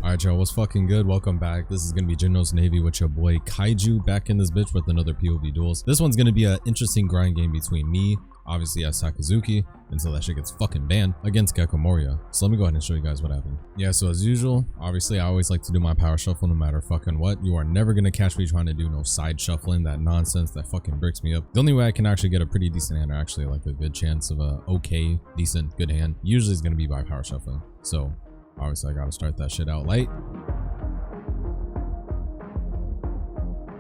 Alright, y'all, what's fucking good? Welcome back. This is gonna be Jinros Navy with your boy Kaiju back in this bitch with another POV duels. This one's gonna be an interesting grind game between me, obviously as Sakazuki, until that shit gets fucking banned, against Gecko. So let me go ahead and show you guys what happened. Yeah, so as usual, obviously I always like to do my power shuffle no matter fucking what. You are never gonna catch me trying to do no side shuffling, that nonsense that fucking breaks me up. The only way I can actually get a pretty decent hand, or actually like a good chance of a okay, decent, good hand, usually is gonna be by power shuffling. So obviously I gotta start that shit out light.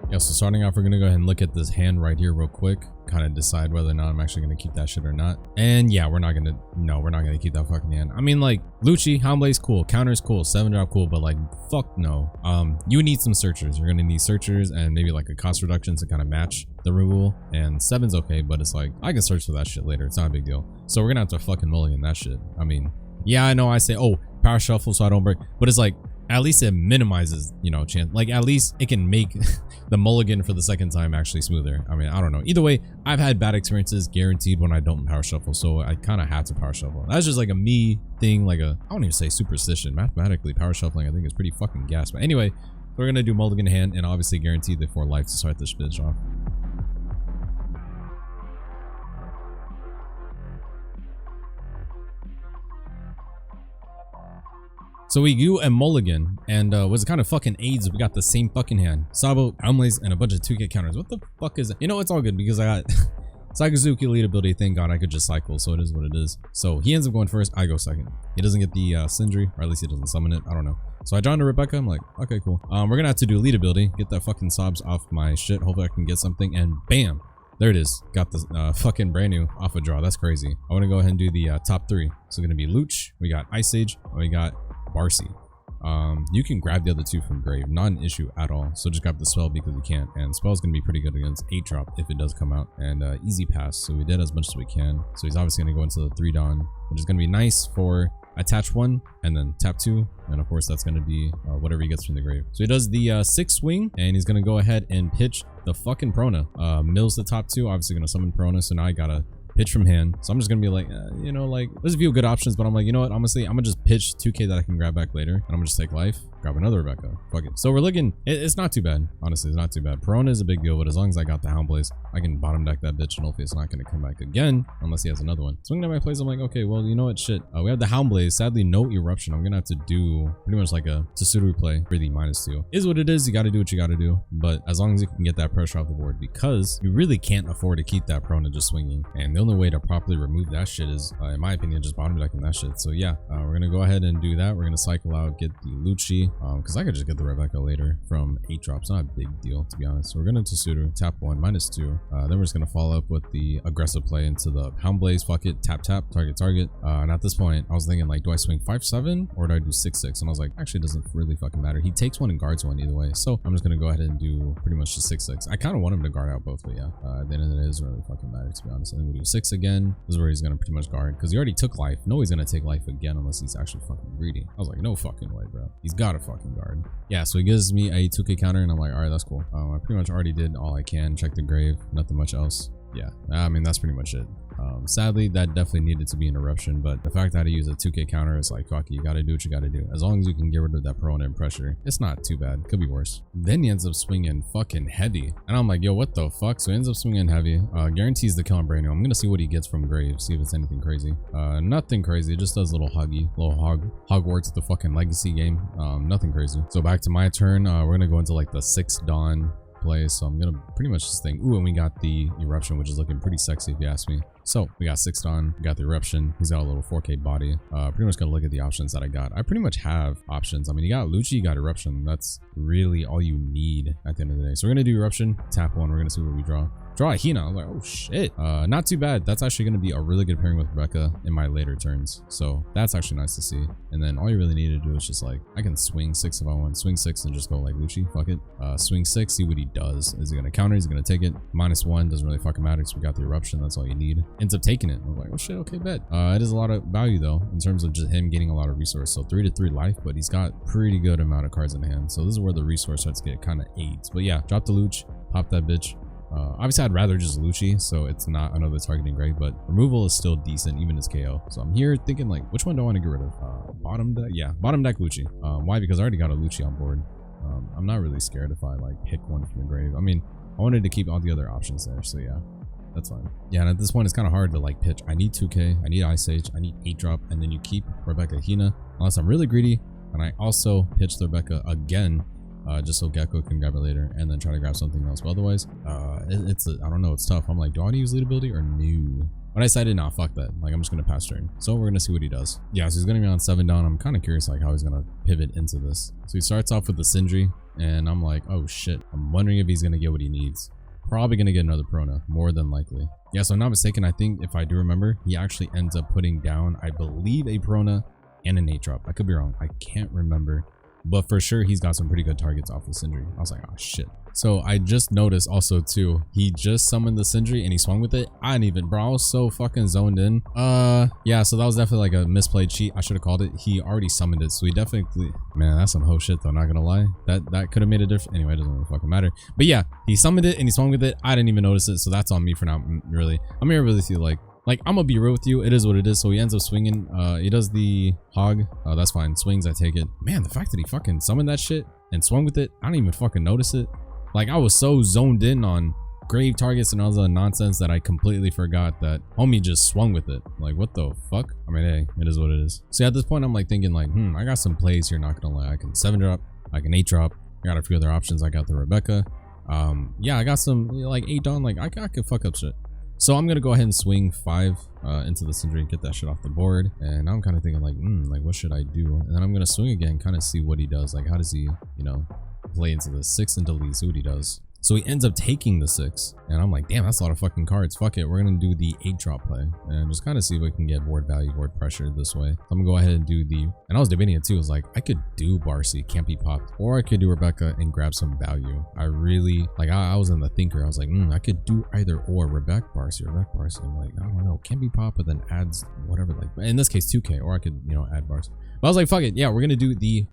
Yeah, so starting off, we're gonna go ahead and look at this hand right here real quick, kind of decide whether or not I'm actually gonna keep that shit or not. And yeah, we're not gonna keep that fucking hand. I mean, like, Lucci, Hamble's cool, counter's cool, 7-drop cool, but like, fuck no. You need some searchers. You're gonna need searchers and maybe like a cost reduction to kind of match the rule. And 7's okay, but it's like, I can search for that shit later. It's not a big deal. So we're gonna have to fucking mulligan that shit. I mean, yeah, I know I say, oh, power shuffle so I don't break, but it's like, at least it minimizes, you know, chance. Like, at least it can make the mulligan for the second time actually smoother. I mean, I don't know. Either way, I've had bad experiences guaranteed when I don't power shuffle, so I kind of have to power shuffle. That's just like a me thing, like a, I don't even say superstition. Mathematically, power shuffling I think is pretty fucking gas. But anyway, we're gonna do mulligan hand and obviously guarantee the 4 life to start this bitch off. So we do a mulligan, and was kind of fucking AIDS. We got the same fucking hand. Sabo, Hamle's, and a bunch of 2K counters. What the fuck is it? You know, it's all good because I got Sakazuki lead ability. Thank God I could just cycle, so it is what it is. So he ends up going first. I go second. He doesn't get the Sindri, or at least he doesn't summon it. I don't know. So I draw into Rebecca. I'm like, okay, cool. We're gonna have to do lead ability. Get that fucking sobs off my shit. Hopefully I can get something, and bam. There it is. Got the fucking brand new off a draw. That's crazy. I want to go ahead and do the top 3. So gonna be Luch. We got Ice Age. And we got Barcy. You can grab the other 2 from grave, not an issue at all. So just grab the spell because you can't, and spell's gonna be pretty good against 8-drop if it does come out. And easy pass, so we did as much as we can. So he's obviously gonna go into the 3 Dawn, which is gonna be nice for attach 1 and then tap 2, and of course that's gonna be whatever he gets from the grave. So he does the 6 swing, and he's gonna go ahead and pitch the fucking Prona. Mills the top 2, obviously gonna summon Prona, so now I gotta pitch from hand. So I'm just gonna be like, you know, like, there's a few good options, but I'm like, you know what, honestly, I'm gonna just pitch 2K that I can grab back later, and I'm gonna just take life, grab another Rebecca. Fuck it. So we're looking, it's not too bad. Honestly, it's not too bad. Perona is a big deal, but as long as I got the Hound Blaze, I can bottom deck that bitch, and hopefully it's not gonna come back again unless he has another one. Swinging at my plays, I'm like, okay, well, you know what, shit. We have the Hound Blaze. Sadly, no eruption. I'm gonna have to do pretty much like a Tsuru play for the -2. Is what it is. You gotta do what you gotta do, but as long as you can get that pressure off the board, because you really can't afford to keep that Prona just swinging, and the only way to properly remove that shit is, in my opinion, just bottom decking that shit. So yeah, we're gonna go ahead and do that. We're gonna cycle out, get the Lucci, because I could just get the Rebecca later from 8-drops. Not a big deal, to be honest. So we're gonna Tsuru, tap 1, -2. Then we're just gonna follow up with the aggressive play into the Hound Blaze. Fuck it, tap, target. And at this point, I was thinking, like, do I swing 5-7 or do I do 6-6? And I was like, actually, it doesn't really fucking matter. He takes 1 and guards 1 either way. So I'm just gonna go ahead and do pretty much the 6-6. I kind of want him to guard out both, but yeah, at the end of the day, it doesn't really fucking matter, to be honest. And then we do 6 again. This is where he's gonna pretty much guard, because he already took life. No, he's gonna take life again unless he's actually fucking greedy. I was like, no fucking way, bro. He's gotta fucking guard. Yeah, so he gives me a 2K counter, and I'm like, all right, that's cool. I pretty much already did all I can. Check the grave, nothing much else. Yeah, I mean, that's pretty much it. Sadly, that definitely needed to be an eruption, but the fact that I use a 2K counter is like, fuck, you gotta do what you gotta do. As long as you can get rid of that Prona and pressure, it's not too bad. Could be worse. Then he ends up swinging fucking heavy, and I'm like, yo, what the fuck? So he ends up swinging heavy, guarantees the kill on brand new. I'm gonna see what he gets from grave, see if it's anything crazy. Nothing crazy. It just does little Hogwarts, the fucking legacy game. Nothing crazy. So back to my turn. We're gonna go into like the 6 Dawn play, so I'm gonna pretty much just think, ooh, and we got the eruption, which is looking pretty sexy if you ask me. So we got 6 Dawn, we got the eruption, he's got a little 4K body. Pretty much gonna look at the options that I got. I pretty much have options. I mean, you got Lucci, you got eruption. That's really all you need at the end of the day. So we're gonna do eruption, tap 1, we're gonna see what we draw. Draw a Hina. I was like, oh shit. Not too bad. That's actually going to be a really good pairing with Rebecca in my later turns. So that's actually nice to see. And then all you really need to do is just like, I can swing 6 if I want. Swing 6 and just go like Lucci. Fuck it. Swing 6, see what he does. Is he going to counter? Is he going to take it? -1 doesn't really fucking matter because we got the eruption. That's all you need. Ends up taking it. I was like, oh shit, okay, bet. It is a lot of value though, in terms of just him getting a lot of resource. So 3/3 life, but he's got pretty good amount of cards in hand. So this is where the resource starts to get kind of aids. But yeah, drop the Luch, pop that bitch. Obviously, I'd rather just Lucci, so it's not another targeting grave, but removal is still decent, even as KO. So I'm here thinking, like, which one do I want to get rid of? Bottom deck? Yeah, bottom deck Lucci. Why? Because I already got a Lucci on board. I'm not really scared if I, like, pick one from the grave. I mean, I wanted to keep all the other options there, so yeah. That's fine. Yeah, and at this point, it's kind of hard to, like, pitch. I need 2K, I need Ice Age, I need 8-drop, and then you keep Rebecca Hina, unless I'm really greedy, and I also pitch the Rebecca again, just so Gecko can grab it later, and then try to grab something else. But otherwise, I don't know, it's tough. I'm like, do I want to use lead ability or no? But I decided, nah, fuck that. Like, I'm just going to pass turn. So we're going to see what he does. Yeah, so he's going to be on 7 down. I'm kind of curious, like, how he's going to pivot into this. So he starts off with the Sindri, and I'm like, oh shit. I'm wondering if he's going to get what he needs. Probably going to get another Prona, more than likely. Yeah, so I'm not mistaken. I think if I do remember, he actually ends up putting down, I believe, a Prona and an 8-drop. I could be wrong. I can't remember. But for sure, he's got some pretty good targets off the Sindri. I was like, oh shit. So I just noticed also too, he just summoned the Sindri and he swung with it. I didn't even, bro, I was so fucking zoned in. Yeah, so that was definitely like a misplayed cheat. I should have called it. He already summoned it, so he definitely, man, that's some hoe shit though, not gonna lie. That could have made a difference. Anyway, it doesn't really fucking matter. But yeah, he summoned it and he swung with it. I didn't even notice it, so that's on me for not really. I'm here with you, like I'm gonna be real with you. It is what it is. So he ends up swinging. He does the hog. That's fine. Swings, I take it. Man, the fact that he fucking summoned that shit and swung with it, I didn't even fucking notice it. Like, I was so zoned in on grave targets and all the nonsense that I completely forgot that homie just swung with it. Like, what the fuck? I mean, hey, it is what it is. So at this point, I'm like thinking like, I got some plays here, not gonna lie. I can 7-drop, I can 8-drop. I got a few other options. I got the Rebecca. Yeah, I got some like 8 down. Like, I could fuck up shit. So I'm gonna go ahead and swing 5 into the Sindri and get that shit off the board. And I'm kind of thinking like, like what should I do? And then I'm gonna swing again, kind of see what he does. Like, how does he, you know, play into the 6 and delete, see what he does. So he ends up taking the 6, and I'm like, damn, that's a lot of fucking cards. Fuck it, we're gonna do the 8-drop play and just kind of see if we can get board value, board pressure this way. So I'm gonna go ahead and do the, and I was debating it too. I was like, I could do Barcy, can't be popped, or I could do Rebecca and grab some value. I really like, I was in the thinker. I was like, I could do either or, Rebecca Barcy. I'm like, I don't know, can't be popped, but then adds whatever. Like in this case 2K, or I could, you know, add Barcy. But I was like, fuck it, yeah, we're gonna do the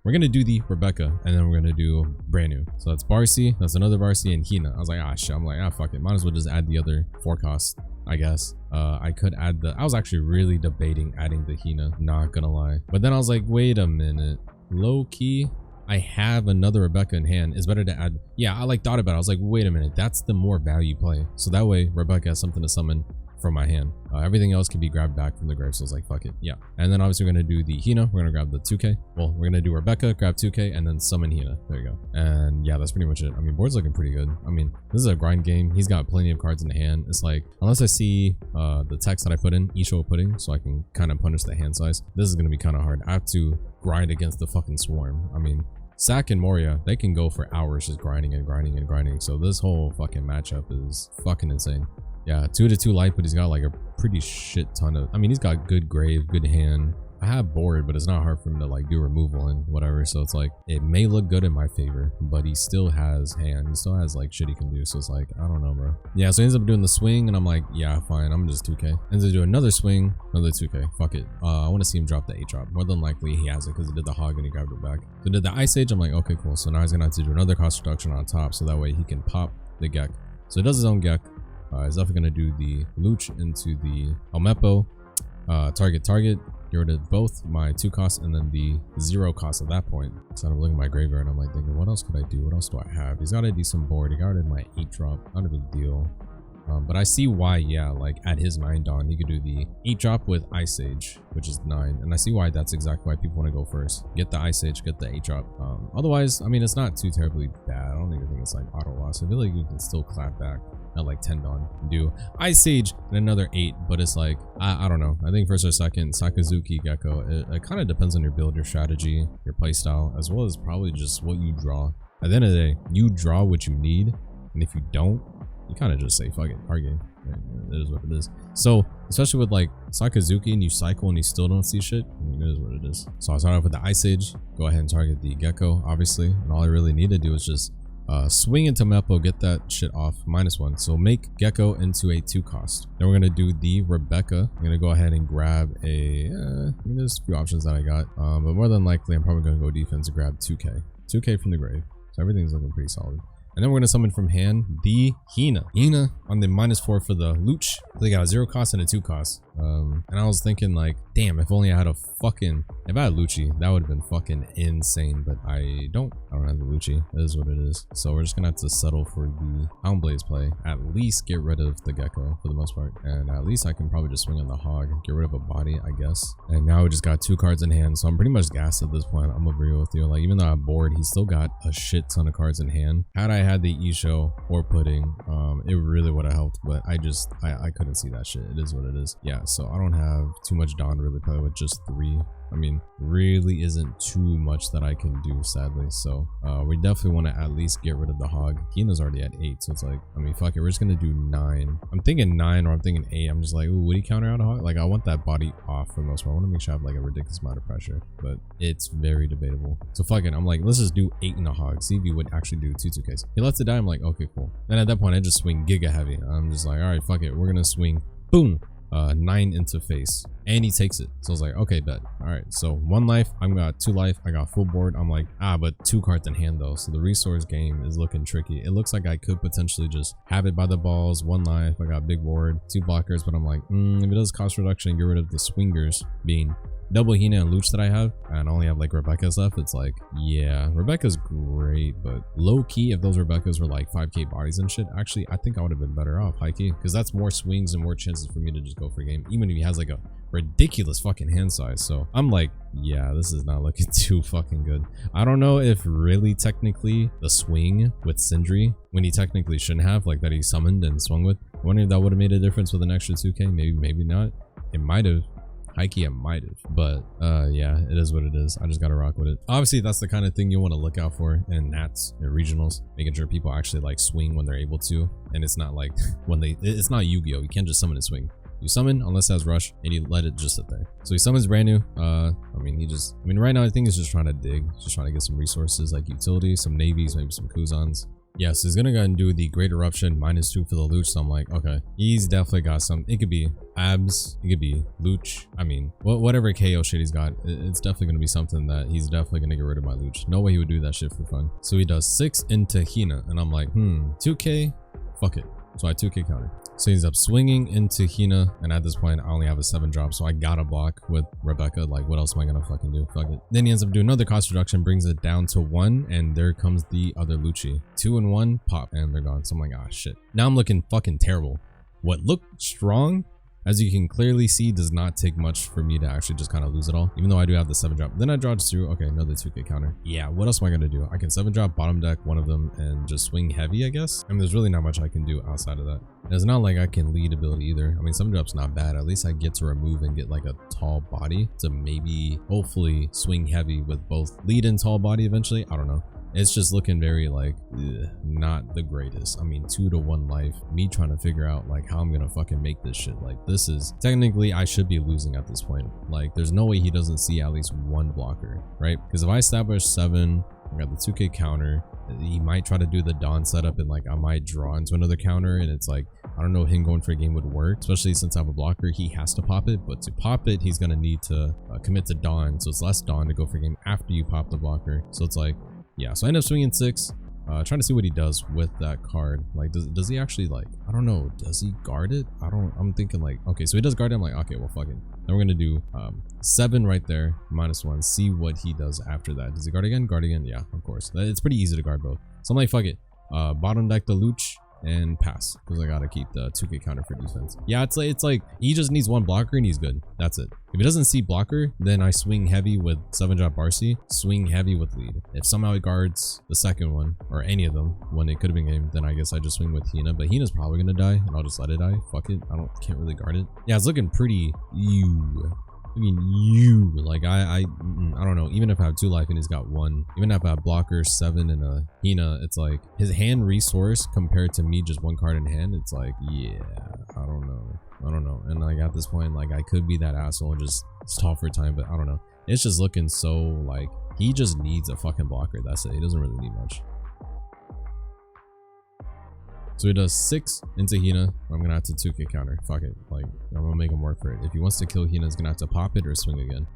Rebecca, and then we're gonna do brand new. So that's Barcy, that's another Barcy, and Hina. I was like, ah shit, I'm like, fuck it, might as well just add the other 4 costs, I guess. I could add I was actually really debating adding the Hina, not gonna lie. But then I was like, wait a minute, low key, I have another Rebecca in hand. It's better to add, yeah, I like thought about it. I was like, wait a minute, that's the more value play. So that way Rebecca has something to summon from my hand. Everything else can be grabbed back from the grave, so I was like, fuck it, yeah. And then obviously we're gonna do the Hina, we're gonna grab the 2K. Well, we're gonna do Rebecca, grab 2K, and then summon Hina. There you go. And yeah, that's pretty much it. I mean, board's looking pretty good. I mean, this is a grind game. He's got plenty of cards in hand. It's like, unless I see the text that I put in, Isho putting, so I can kind of punish the hand size, this is gonna be kind of hard. I have to grind against the fucking swarm. I mean, Sak and Moria, they can go for hours just grinding and grinding and grinding. So this whole fucking matchup is fucking insane. Yeah, 2-2 light, but he's got like a pretty shit ton of, I mean, he's got good grave, good hand. I have board, but it's not hard for him to like do removal and whatever. So it's like, it may look good in my favor, but he still has hand. He still has like shit he can do. So it's like, I don't know, bro. Yeah, so he ends up doing the swing and I'm like, yeah, fine. I'm just 2K. Ends up doing another swing, another 2K. Fuck it. I want to see him drop the 8-drop. More than likely he has it because he did the hog and he grabbed it back. So did the Ice Age. I'm like, okay, cool. So now he's gonna have to do another cost reduction on top. So that way he can pop the Gecko. So he does his own Gecko. He's definitely going to do the Luch into the Almepo. Target. Get rid of both my 2 costs and then the 0 cost at that point. So I'm looking at my graveyard and I'm like thinking, what else could I do? What else do I have? He's got a decent board. He got rid of my 8-drop. Not a big deal. But I see why, yeah, like at his 9 dawn, he could do the 8-drop with Ice Age, which is 9. And I see why that's exactly why people want to go first. Get the Ice Age, get the 8-drop. Otherwise, I mean, it's not too terribly bad. I don't even think it's like auto loss. I feel like you can still clap back at like 10 dawn and do Ice Age and another 8. But it's like, I don't know. I think first or second, Sakazuki, Gecko, it kind of depends on your build, your strategy, your playstyle, as well as probably just what you draw. At the end of the day, you draw what you need. And if you don't, you kind of just say, fuck it, hard game. It is what it is. So, especially with like Sakazuki and you cycle and you still don't see shit, I mean, it is what it is. So I started off with the Ice Age, go ahead and target the Gecko, obviously. And all I really need to do is just swing into Mepo, get that shit off, -1. So make Gecko into a 2 cost. Then we're going to do the Rebecca. I'm going to go ahead and grab a, I mean, there's a few options that I got. But more than likely, I'm probably going to go defense and grab 2K. 2K from the grave. So everything's looking pretty solid. And then we're gonna summon from hand the Hina. Hina on the -4 for the Luch. They got a 0 cost and a 2 cost. And I was thinking like, damn, if only I had a fucking, if I had Lucci, that would have been fucking insane, but I don't have the Lucci. It is what it is. So we're just gonna have to settle for the Houndblaze play. At least get rid of the Gecko for the most part. And at least I can probably just swing on the Hog, get rid of a body, I guess. And now we just got 2 cards in hand. So I'm pretty much gassed at this point. I'm gonna agree with you. Like, even though I'm bored, he's still got a shit ton of cards in hand. Had I had the Isho or Pudding, it really would have helped, but I couldn't see that shit. It is what it is. Yeah, so I don't have too much Dawn to really play with, just 3. I mean, really isn't too much that I can do, sadly. So we definitely want to at least get rid of the Hog. Kina's already at 8, so it's like, I mean, fuck it, we're just gonna do 9. I'm thinking 9 or I'm thinking 8. I'm just like, ooh, would he counter out a Hog? Like, I want that body off for the most part. I want to make sure I have like a ridiculous amount of pressure, but it's very debatable. So fuck it, I'm like, let's just do 8 in a Hog, see if he would actually do 2-2Ks. He lets it die, I'm like, okay, cool. Then at that point I just swing Giga Heavy. I'm just like, all right, fuck it, we're gonna swing, boom, 9 into face, and he takes it. So I was like, okay, bet. All right, so 1 life, I've got 2 life, I got full board. I'm like, but 2 cards in hand though, so the resource game is looking tricky. It looks like I could potentially just have it by the balls. 1 life, I got big board, 2 blockers, but I'm like, if it does cost reduction and get rid of the swingers being double Hina and Luch that I have, and I only have like Rebecca's left, it's like, yeah, Rebecca's great, but low key, if those Rebecca's were like 5k bodies and shit, actually I think I would have been better off high key, because that's more swings and more chances for me to just go for a game, even if he has like a ridiculous fucking hand size. So I'm like, yeah, this is not looking too fucking good. I don't know if really technically the swing with Sindri, when he technically shouldn't have, like that he summoned and swung with, I wonder if that would have made a difference with an extra 2k. Maybe not. It might have. Hikey, I might have, but yeah, it is what it is. I just gotta rock with it. Obviously, that's the kind of thing you want to look out for in Nats and regionals, making sure people actually like swing when they're able to, and it's not like when it's not Yu-Gi-Oh! You can't just summon and swing. You summon unless it has rush, and you let it just sit there. So he summons brand new. I mean, right now I think he's just trying to dig, just trying to get some resources like utility, some navies, maybe some Kuzans. Yeah, so he's gonna go and do the Great Eruption -2 for the Luch. So I'm like, okay, he's definitely got some. It could be abs, it could be Luch. I mean, whatever KO shit he's got, it's definitely gonna be something that he's definitely gonna get rid of my Luch. No way he would do that shit for fun. So he does 6 into Hina, and I'm like, 2k, fuck it. So I 2k counter. So he ends up swinging into Hina, and at this point I only have a 7 drop, so I gotta block with Rebecca. Like, what else am I gonna fucking do? Fuck it. Then he ends up doing another cost reduction, brings it down to 1, and there comes the other Lucci. 2 and 1 pop, and they're gone. So I'm like, ah, shit. Now I'm looking fucking terrible. What looked strong, as you can clearly see, does not take much for me to actually just kind of lose it all, even though I do have the 7 drop. Then I dodge through. Okay, another 2k counter. Yeah, what else am I gonna do? I can 7 drop bottom deck one of them and just swing heavy, I guess. I mean, there's really not much I can do outside of that. And it's not like I can lead ability either. I mean, 7 drop's not bad. At least I get to remove and get like a tall body to maybe hopefully swing heavy with both lead and tall body eventually. I don't know. It's just looking very like not the greatest. I mean, 2 to 1 life, me trying to figure out like how I'm gonna fucking make this shit. Like, this is technically I should be losing at this point. Like, there's no way he doesn't see at least 1 blocker, right? Because if I establish 7, I got the 2k counter, he might try to do the Dawn setup, and like I might draw into another counter, and it's like, I don't know if him going for a game would work, especially since I have a blocker. He has to pop it, but to pop it he's gonna need to commit to Dawn, so it's less Dawn to go for a game after you pop the blocker. So it's like, yeah, so I end up swinging 6, trying to see what he does with that card. Like, does he actually, like, I don't know, does he guard it? I'm thinking like, okay, so he does guard it. I'm like, okay, well, fuck it. Then we're gonna do 7 right there, -1, see what he does after that. Does he guard again? Guard again? Yeah, of course. It's pretty easy to guard both. So I'm like, fuck it. Bottom deck the Luch and pass, because I gotta keep the 2k counter for defense. Yeah, it's like he just needs 1 blocker and he's good. That's it. If he doesn't see blocker, then I swing heavy with 7 drop Barcy, swing heavy with lead. If somehow he guards the second one or any of them when it could have been game, then I guess I just swing with Hina, but Hina's probably gonna die and I'll just let it die. Fuck it. Can't really guard it. Yeah, it's looking pretty like I don't know. Even if I have 2 life and he's got 1, even if I have blocker 7 and a Hina, it's like his hand resource compared to me just 1 card in hand, it's like, yeah, I don't know. And like at this point, like I could be that asshole and just stall for time, but I don't know. It's just looking so like he just needs a fucking blocker. That's it. He doesn't really need much. So he does 6 into Hina. I'm gonna have to 2k counter. Fuck it. Like, I'm gonna make him work for it. If he wants to kill Hina, he's gonna have to pop it or swing again.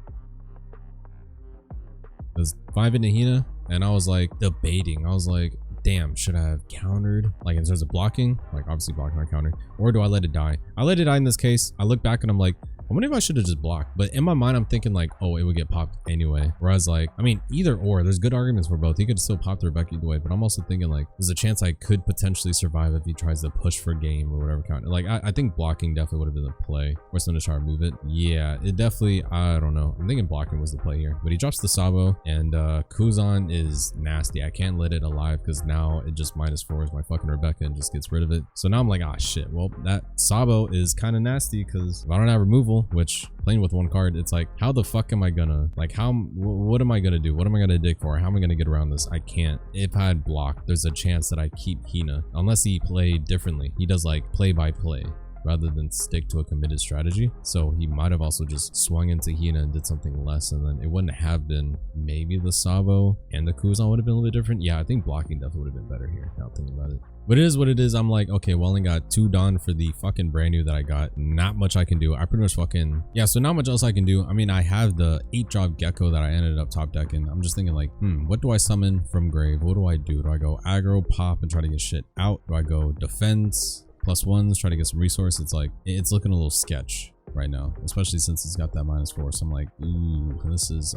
Does 5 into Hina, and I was like debating. I was like, damn, should I have countered? Like in terms of blocking, like obviously blocking my counter, or do I let it die? I let it die in this case. I look back and I'm like, I wonder if I should have just blocked. But in my mind, I'm thinking like, oh, it would get popped anyway. Whereas like, I mean, either or, there's good arguments for both. He could still pop the Rebecca either way, but I'm also thinking like, there's a chance I could potentially survive if he tries to push for game or whatever counter. Like, I think blocking definitely would have been the play. We're still gonna try to move it. Yeah, it definitely, I don't know. I'm thinking blocking was the play here, but he drops the Sabo and Kuzan is nasty. I can't let it alive because now it just -4s my fucking Rebecca and just gets rid of it. So now I'm like, ah, shit. Well, that Sabo is kind of nasty because if I don't have removal, which playing with one card, it's like, how the fuck am I gonna, like, what am I gonna do? What am I gonna dig for? How am I gonna get around this? I can't. If I had blocked, there's a chance that I keep Hina, unless he played differently. He does like play by play rather than stick to a committed strategy. So he might have also just swung into Hina and did something less, and then it wouldn't have been, maybe the Sabo and the Kuzan would have been a little bit different. Yeah, I think blocking definitely would have been better here, now thinking about it. But it is what it is. I'm like, okay, well, I only got 2 done for the fucking brand new that I got. Not much I can do. I pretty much fucking, yeah, so not much else I can do. I mean, I have the 8-drop Gecko that I ended up top decking. I'm just thinking like, what do I summon from grave? What do I do? Do I go aggro, pop, and try to get shit out? Do I go defense, +1s, try to get some resource? It's like, it's looking a little sketch right now, especially since it's got that -4. So I'm like, ooh, this is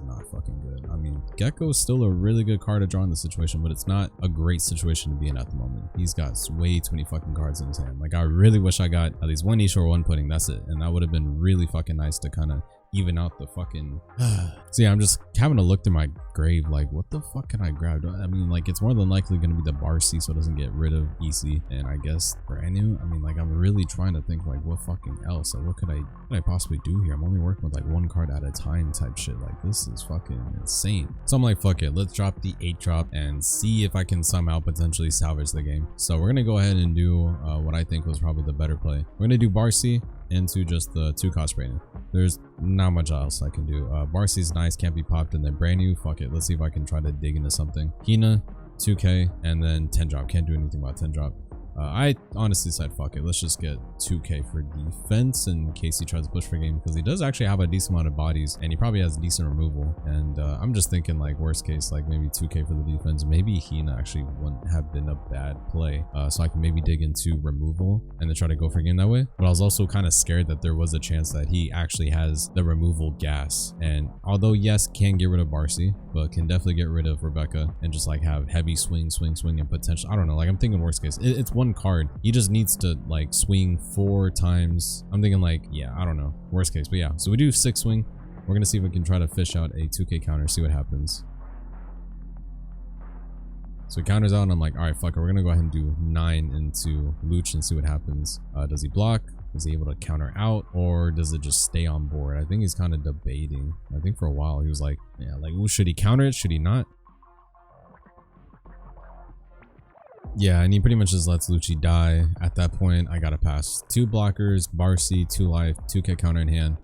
not fucking good. I mean, Gecko is still a really good card to draw in this situation, but it's not a great situation to be in at the moment. He's got way too many fucking cards in his hand. Like, I really wish I got at least 1 Niche or 1 Pudding. That's it, and that would have been really fucking nice to kind of even out the fucking so yeah, I'm just having to look through my grave like, what the fuck can I grab? I mean, like, it's more than likely going to be the Barcy, so it doesn't get rid of EC, and I guess brand new. I mean, like, I'm really trying to think like, what fucking else, like, what could I possibly do here? I'm only working with like 1 card at a time type shit. Like, this is fucking insane. So I'm like, fuck it, let's drop the 8-drop and see if I can somehow potentially salvage the game. So we're gonna go ahead and do what I think was probably the better play. We're gonna do Barcy into just the 2-cost brand new. There's not much else I can do. Barcy's nice, can't be popped, and then brand new, fuck it, let's see if I can try to dig into something. Hina, 2k, and then 10-drop. Can't do anything about 10-drop. I honestly said, fuck it, let's just get 2k for defense in case he tries to push for game, because he does actually have a decent amount of bodies and he probably has decent removal. And I'm just thinking like, worst case, like maybe 2k for the defense. Maybe Hina actually wouldn't have been a bad play, so I can maybe dig into removal and then try to go for game that way. But I was also kind of scared that there was a chance that he actually has the removal gas, and although yes, can get rid of Barcy, but can definitely get rid of Rebecca and just like have heavy swing and potential. I don't know, like, I'm thinking worst case, it's 1 card. He just needs to like swing 4 times. I'm thinking like, yeah, I don't know, worst case. But yeah, so we do 6 swing. We're gonna see if we can try to fish out a 2k counter, see what happens. So he counters out and I'm like, all right, fuck it, we're gonna go ahead and do 9 into Luch and see what happens. Does he block? Is he able to counter out, or does it just stay on board? I think he's kind of debating. I think for a while he was like, yeah, like, ooh, should he counter it, should he not? Yeah, and he pretty much just lets Lucci die. At that point, I gotta pass. 2 blockers, Barcy, 2 life, 2k counter in hand.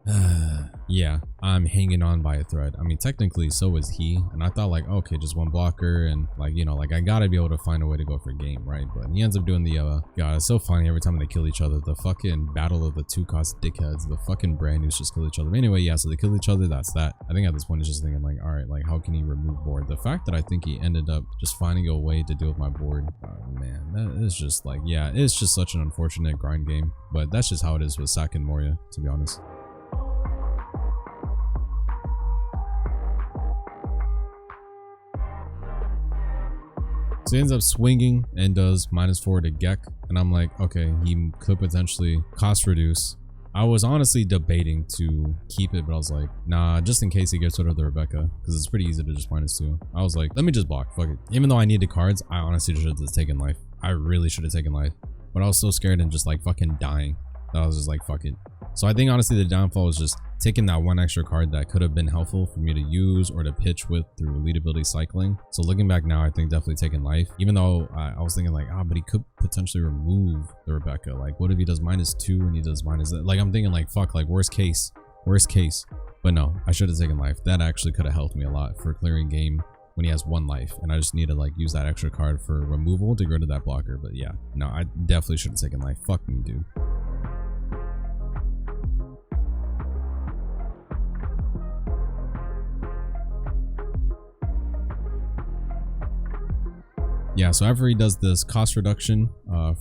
Yeah, I'm hanging on by a thread. I mean, technically, so is he. And I thought like, okay, just 1 blocker, and like, you know, like, I gotta be able to find a way to go for game, right? But he ends up doing the, God, it's so funny every time they kill each other. The fucking battle of the 2-cost dickheads. The fucking brand news just kill each other. But anyway, yeah, so they kill each other. That's that. I think at this point, it's just thinking like, all right, like, how can he remove board? The fact that I think he ended up just finding a way to deal with my board. Man, that is just like, yeah, it's just such an unfortunate grind game, but that's just how it is with Sak and Moria, to be honest. So he ends up swinging and does -4 to Gek, and I'm like, okay, he could potentially cost reduce. I was honestly debating to keep it, but I was like, nah, just in case he gets rid of the Rebecca, because it's pretty easy to just -2. I was like, let me just block, fuck it. Even though I needed cards, I honestly should have just taken life. I really should have taken life, but I was so scared and just like fucking dying that I was just like, fuck it. So I think honestly the downfall is just taking that 1 extra card that could have been helpful for me to use or to pitch with through lead ability cycling. So looking back now, I think definitely taking life, even though I was thinking like, but he could potentially remove the Rebecca. Like, what if he does -2 and he does like, I'm thinking like, fuck, like, worst case. But no, I should have taken life. That actually could have helped me a lot for clearing game when he has 1 life, and I just need to like use that extra card for removal to get rid of that blocker. But yeah, no, I definitely should have taken life. Fuck me, dude. yeah, so after he does this cost reduction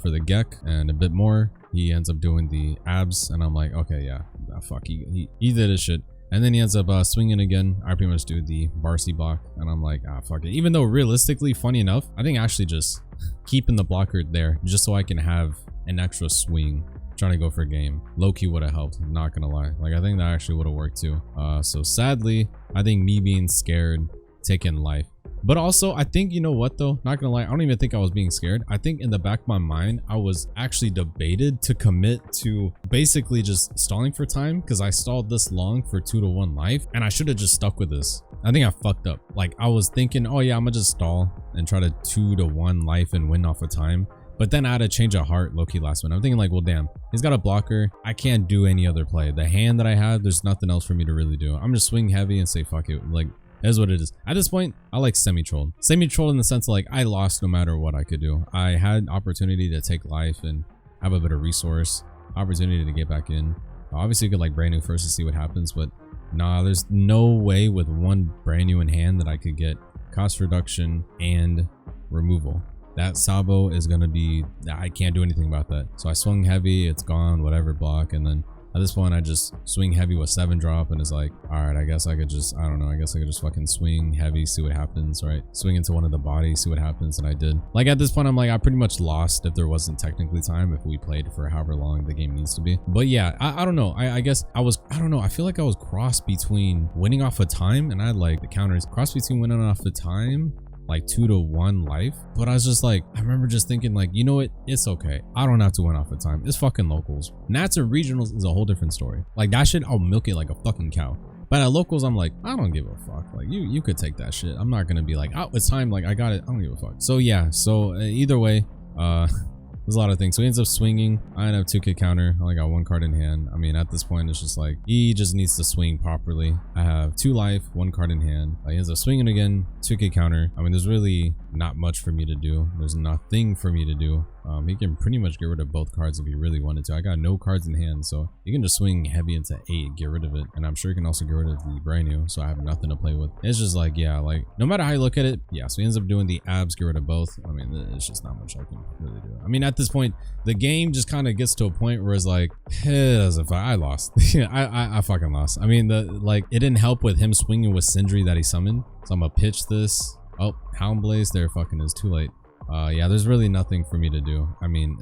for the Gecko and a bit more, he ends up doing the abs, and I'm like, okay, yeah, fuck, he did his shit. And then he ends up swinging again. I pretty much do the Barcy block, and I'm like, fuck it. Even though realistically, funny enough, I think actually just keeping the blocker there just so I can have an extra swing trying to go for a game low-key would have helped, not gonna lie. Like, I think that actually would have worked too. So sadly, I think me being scared taking life. But also, I think, you know what though, not gonna lie, I don't even think I was being scared. I think in the back of my mind, I was actually debated to commit to basically just stalling for time, because I stalled this long for 2-to-1 life, and I should have just stuck with this. I think I fucked up. Like, I was thinking, oh yeah, I'm gonna just stall and try to 2-to-1 life and win off of time. But then I had a change of heart low-key last minute. I'm thinking like, well, damn, he's got a blocker. I can't do any other play. The hand that I have, there's nothing else for me to really do. I'm just swing heavy and say, fuck it. Like, is what it is. At this point, I like semi-trolled. Semi-trolled in the sense of like, I lost no matter what I could do. I had opportunity to take life and have a bit of resource, opportunity to get back in. Obviously, you could like brand new first to see what happens, but nah, there's no way with one brand new in hand that I could get cost reduction and removal. That Sabo is gonna be, I can't do anything about that. So I swung heavy, it's gone, whatever block, and then at this point I just swing heavy with 7 drop, and it's like, all right, I guess I could just, I don't know, I guess I could just fucking swing heavy, see what happens, right? Swing into one of the bodies, see what happens, and I did. Like, at this point I'm like, I pretty much lost if there wasn't technically time, if we played for however long the game needs to be. But yeah, I don't know, I guess I was, I don't know, I feel like I was crossed between winning off of time, and I had like the counters, crossed between winning off of time, like 2-to-1 life. But I was just like, I remember just thinking like, you know what, it's okay, I don't have to win off of time. It's fucking locals. Nats or regionals is a whole different story. Like, that shit, I'll milk it like a fucking cow. But at locals, I'm like, I don't give a fuck. Like, you could take that shit. I'm not gonna be like, oh, it's time, like I got it, I don't give a fuck. So yeah, so either way, there's a lot of things. So he ends up swinging. I end up 2k counter. I only got 1 card in hand. I mean, at this point, it's just like, he just needs to swing properly. I have 2 life, 1 card in hand. He ends up swinging again, 2k counter. I mean, there's really not much for me to do. There's nothing for me to do. He can pretty much get rid of both cards if he really wanted to. I got no cards in hand, so you can just swing heavy into 8, get rid of it. And I'm sure you can also get rid of the brand new, so I have nothing to play with. It's just like, yeah, like, no matter how you look at it, yeah, so he ends up doing the abs, get rid of both. I mean, it's just not much I can really do. I mean, at this point, the game just kind of gets to a point where it's like, I lost. I fucking lost. I mean, like, it didn't help with him swinging with Sindri that he summoned. So I'm gonna pitch this. Oh, Hound Blaze there fucking is too late. Yeah, there's really nothing for me to do. I mean,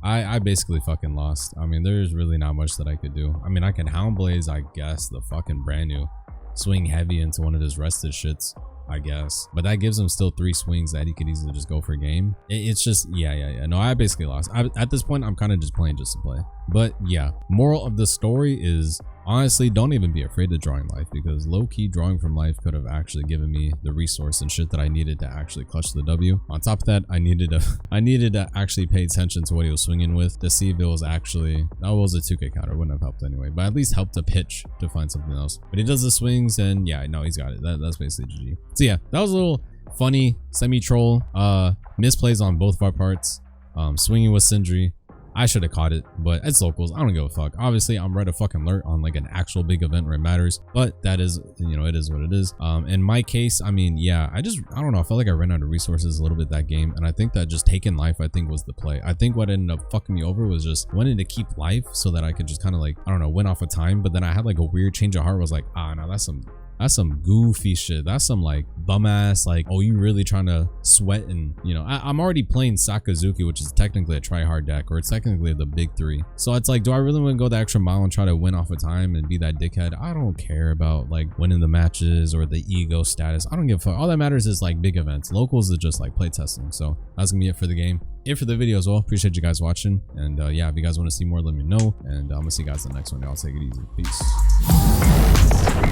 I basically fucking lost. I mean, there's really not much that I could do. I mean, I can Hound Blaze, I guess, the fucking brand new, swing heavy into one of his rested shits, I guess. But that gives him still 3 swings that he could easily just go for a game. It's just, yeah. No, I basically lost. At this point, I'm kind of just playing just to play. But yeah, moral of the story is, honestly, don't even be afraid of drawing life, because low-key drawing from life could have actually given me the resource and shit that I needed to actually clutch the W. On top of that, I needed to actually pay attention to what he was swinging with to see if it was actually, that was a 2k counter, wouldn't have helped anyway, but at least helped to pitch to find something else. But he does the swings, and yeah, no, he's got it. That's basically GG. So yeah, that was a little funny semi-troll misplays on both of our parts. Swinging with Sindri, I should have caught it, but it's locals. I don't give a fuck. Obviously, I'm red a fucking alert on like an actual big event where it matters, but that is, you know, it is what it is. In my case, I mean, yeah, I don't know. I felt like I ran out of resources a little bit that game, and I think that just taking life, I think, was the play. I think what ended up fucking me over was just wanting to keep life so that I could just kind of like, I don't know, win off of time. But then I had like a weird change of heart. Was like, no, that's some goofy shit. That's some like bum ass, like, oh, you really trying to sweat? And you know, I'm already playing Sakazuki, which is technically a try hard deck, or it's technically the big 3. So it's like, do I really want to go the extra mile and try to win off of time and be that dickhead? I don't care about like winning the matches or the ego status. I don't give a fuck. All that matters is like big events. Locals is just like play testing. So that's gonna be it for the game. It for the video as well. Appreciate you guys watching, and yeah, if you guys want to see more, let me know, and I'm gonna see you guys in the next one. I'll take it easy. Peace.